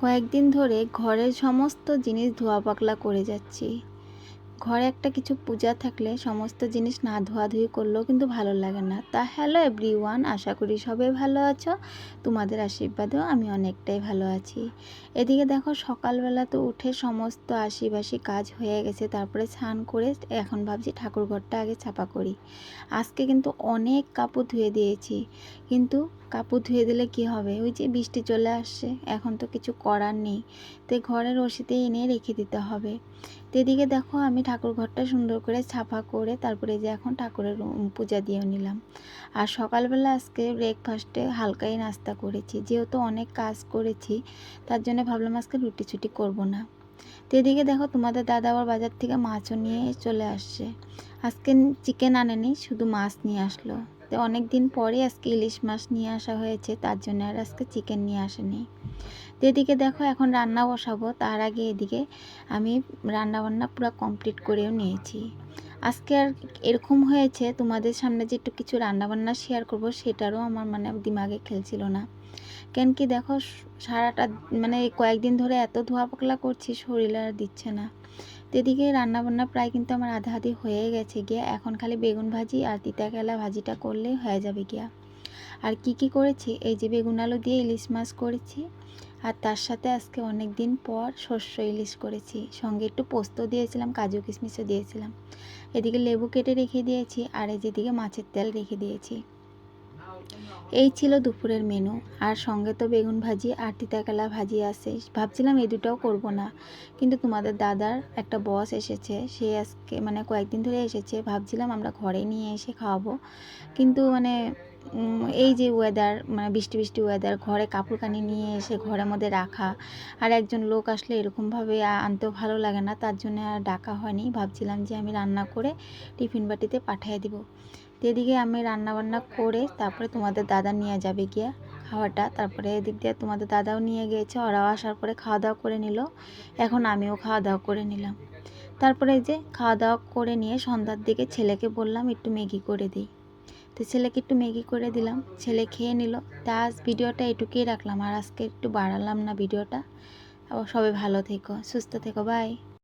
কয়েকদিন ধরে ঘরের সমস্ত জিনিস ধোয়া পাকলা করে যাচ্ছি। ঘরে একটা কিছু পূজা থাকলে সমস্ত জিনিস না ধোয়াধুয়ি করলেও কিন্তু ভালো লাগে না। তা হ্যালো এভরিওয়ান, আশা করি সবাই ভালো আছো। তোমাদের আশীর্বাদেও আমি অনেকটাই ভালো আছি। এদিকে দেখো, সকালবেলা তো উঠে সমস্ত আশিবাসি কাজ হয়ে গেছে, তারপরে স্নান করে এখন ভাবছি ঠাকুর ঘরটা আগে ছাপা করি। আজকে কিন্তু অনেক কাপড় ধুয়ে দিয়েছি, কিন্তু কাপড় ধুয়ে দিলে কি হবে, ওই যে বৃষ্টি চলে আসছে, এখন তো কিছু করার নেই। তো ঘরের রশিতে এনে রেখে দিতে হবে। তো এদিকে দেখো, আমি ঠাকুর ঘরটা সুন্দর করে ছাপা করে তারপরে যে এখন ঠাকুরের পূজা দিয়ে নিলাম। আর সকালবেলা আজকে ব্রেকফাস্টে হালকাই নাস্তা করেছি, যেহেতু অনেক কাজ করেছি তার জন্য ভাবলাম আজকে রুটি ছুটি করবো না। তো এদিকে দেখো, তোমাদের দাদা আবার বাজার থেকে মাছও নিয়ে চলে আসছে। আজকে চিকেন আনেনি, শুধু মাছ নিয়ে আসলো। তো অনেক দিন পরে আজকে ইলিশ মাছ নিয়ে আসা হয়েছে, তার জন্য আর আজকে চিকেন নিয়ে আসেনি। তো এদিকে দেখো, এখন রান্না বসাবো, তার আগে এদিকে আমি রান্নাবান্না পুরো কমপ্লিট করেও নিয়েছি। আজকে আর এরকম হয়েছে, তোমাদের সামনে যে একটু কিছু রান্নাবান্না শেয়ার করব সেটারও আমার দিমাগে খেলছিল না। কেন কি দেখো, সারাটা কয়েকদিন ধরে এত ধোয়া পাকলা করছি, শরীর আর দিচ্ছে না। তো এদিকে রান্নাবান্না প্রায় কিন্তু আমার আধা আধি হয়ে গেছে গিয়া, এখন খালি বেগুন ভাজি আর তিতা কেলা ভাজিটা করলেই হয়ে যাবে গিয়া। আর কি করেছি, এই যে বেগুন আলু দিয়ে ইলিশ মাছ করেছি, আর তার সাথে আজকে অনেক দিন পর শস্য ইলিশ করেছি, সঙ্গে একটু পোস্ত দিয়েছিলাম, কাজু কিশমিশও দিয়েছিলাম। এদিকে লেবু কেটে রেখে দিয়েছি, আর এই যেদিকে মাছের তেল রেখে দিয়েছি। এই ছিল দুপুরের মেনু। আর সঙ্গে তো বেগুন ভাজি আর তিতাকালা ভাজি আছে। ভাবছিলাম এই দুটাও করব না, কিন্তু তোমাদের দাদার একটা বস এসেছে, সে আজকে কয়েকদিন ধরে এসেছে, ভাবছিলাম আমরা ঘরে নিয়ে এসে খাওয়াবো। কিন্তু এই যে ওয়েদার, বৃষ্টি বৃষ্টি ওয়েদার, ঘরে কাপড় কানি নিয়ে এসে ঘরের মধ্যে রাখা, আর একজন লোক আসলে এরকমভাবে আনতেও ভালো লাগে না, তার জন্য আর ডাকা হয়নি। ভাবছিলাম যে আমি রান্না করে টিফিন বাটিতে পাঠিয়ে দিব। তো এদিকে আমি রান্নাবান্না করে তারপরে তোমাদের দাদা নিয়ে যাবে গিয়া খাওয়াটা, তারপরে এদিক দিয়ে তোমাদের দাদাও নিয়ে গিয়েছে, ওরাও আসার পরে খাওয়া দাওয়া করে নিল। এখন আমিও খাওয়া দাওয়া করে নিলাম। তারপরে যে খাওয়া দাওয়া করে নিয়ে সন্ধ্যার দিকে ছেলেকে বললাম একটু ম্যাগি করে দিই। তো ছেলেকে একটু ম্যাগি করে দিলাম, ছেলে খেয়ে নিল। তা আজ ভিডিওটা এটুকুই রাখলাম, আর আজকে একটু বাড়ালাম না ভিডিওটা। সবাই ভালো থেকো, সুস্থ থেকো, বাই।